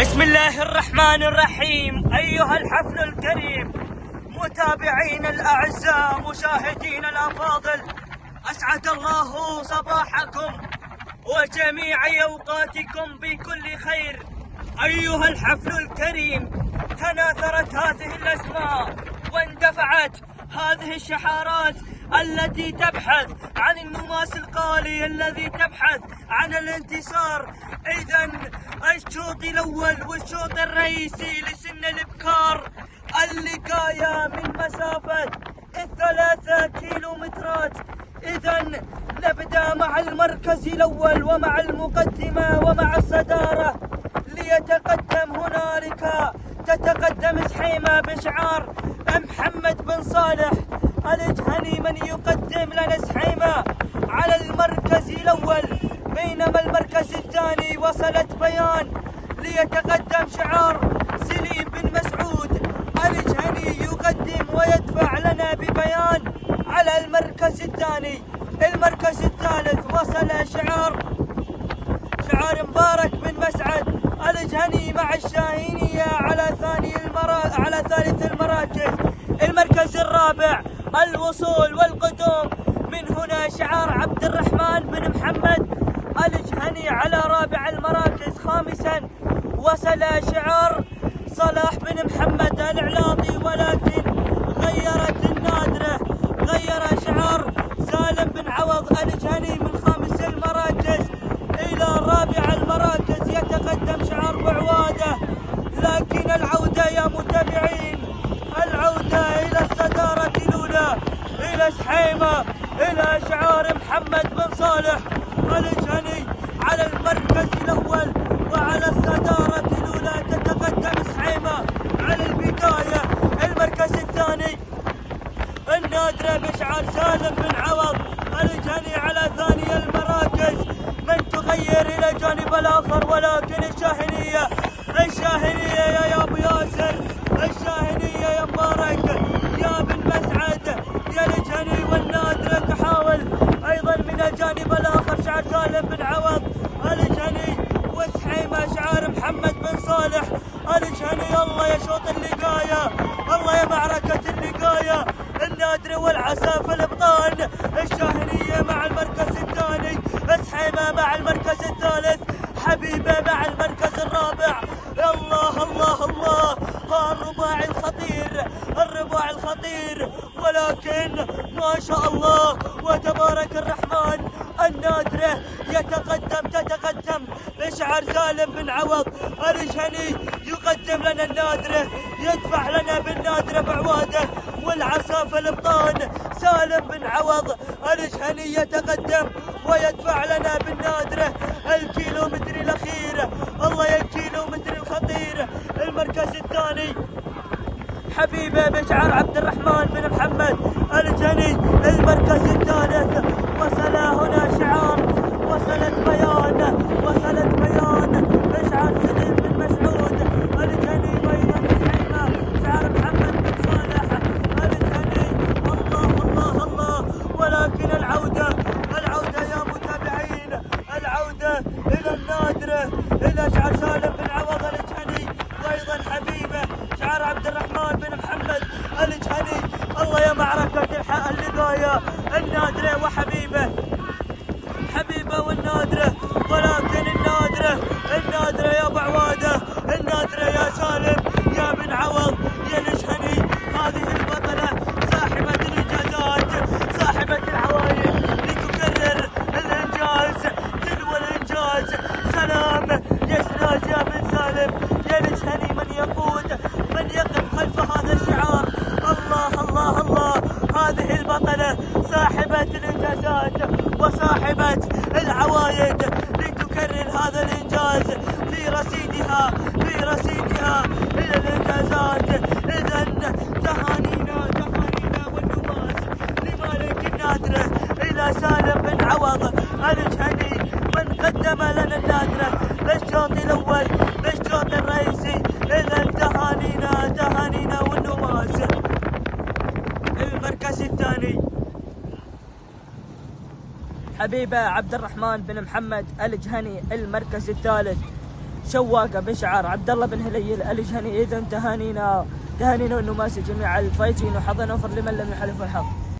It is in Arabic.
بسم الله الرحمن الرحيم. أيها الحفل الكريم، متابعين الأعزاء، مشاهدين الأفاضل، أسعد الله صباحكم وجميع أوقاتكم بكل خير. أيها الحفل الكريم، تناثرت هذه الأسماء واندفعت هذه الشحارات التي تبحث عن النماس القالي، الذي تبحث عن الانتصار. إذن الشوط الأول والشوط الرئيسي لسن الإبكار، اللقاية من مسافة 3 كيلومترات. إذن نبدأ مع المركز الأول ومع المقدمة ومع الصدارة. ليتقدم هنالك، تتقدم سحيمة بشعار محمد بن صالح الجهني، من يقدم لنا سحيمة على المركز الأول، بينما المركز الثاني وصلت بيان. ليتقدم شعار سليم بن مسعود الجهني، يقدم ويدفع لنا ببيان على المركز الثاني. المركز الثالث وصل شعار مبارك بن مسعد الجهني مع الشاهينية على ثالث المراكز. المركز الرابع الوصول والقدوم من هنا شعار عبد الرحمن بن محمد الجهني على رابع المراكز. خامسا وصل شعار صلاح بن محمد العلاضي، ولكن غيرت النادرة، غير شعار سالم بن عوض الجهني من خامس المراكز إلى رابع المراكز. يتقدم شعار بعوادة، لكن العودة يا متابعين، العودة إلى الصدارة الأولى، إلى سحيمة، إلى شعار محمد بن صالح الجهني على المركز الأول وعلى الصدارة الأولى. تتقدم سحيمة على البداية. المركز الثاني النادرة بشعار سالم بن عوض الجهني على ثاني المراكز. من تغير إلى جانب الآخر، ولكن الشاهينية يا أبو ياسر، الشاهينية يا مبارك يا بن مسعد يا الجهني، والنادرة تحاول أيضا من الجانب الآخر شعار سالم بن عوض الجهني وسحيمة شعار محمد بن صالح الجهني. الله يا شوط اللقاية، الله يا معركة اللقاية. النادرة والعسى في الابطال، الشاهينية مع المركز الثاني، سحيمة مع المركز الثالث، حبيبة مع المركز الرابع. الله الله الله، الرباعي الخطير، ولكن ما شاء الله وتبارك الرحمن، النادرة تتقدم بشعار سالم بن عوض الجهني، يقدم لنا النادرة، يدفع لنا بالنادرة بعواده، والعصا في الابطان سالم بن عوض الجهني يتقدم ويدفع لنا بالنادرة الكيلومتر الأخير. الله يا الكيلومتر الخطير. المركز الثاني حبيبة بشعار عبد الرحمن بن محمد الجهني. المركز الثالث وصل هنا شعار، وصلت بيان بشعار سليم بن مسعود الجهني، وأيضا سحيمة شعار محمد بن صالح الجهني. الله الله الله، ولكن العودة يا متابعين، العودة إلى النادرة، إلى شعار سالم بن عوض الجهني، وأيضا حبيبة شعار عبد الرحمن بن محمد الجهني. الله يا معركة اللقاية، النادرة وحبيبة، والنادرة، ولكن النادرة يا بعوادة، النادرة يا سالم يا بن عوض يا الجهني. هذه البطلة صاحبة الإنجازات، صاحبة العوايد، لتكرر الإنجاز تلو الإنجاز. سلام يا سراج يا بن سالم يا الجهني، من يقود، من يقف خلف هذا الشعار. الله الله الله، هذه البطلة صاحبة الإنجازات وصاحبة العوايد، لتكرر هذا الإنجاز في رصيدها إلى الإنجازات. إذن تهانينا والنماس لمالك النادرة، إلى سالم بن عوض الجهني، من قدم لنا النادرة بالشوط الأول بالشوط الرئيسي. إذن تهانينا والنماس. المركز الثاني حبيبة عبد الرحمن بن محمد الجهني. المركز الثالث شواقة بشعار عبد الله بن هليل الجهني. إذا تهانينا ونماسي جميع الفايزين، وحظا أوفر لمن لم يحلف الحظ.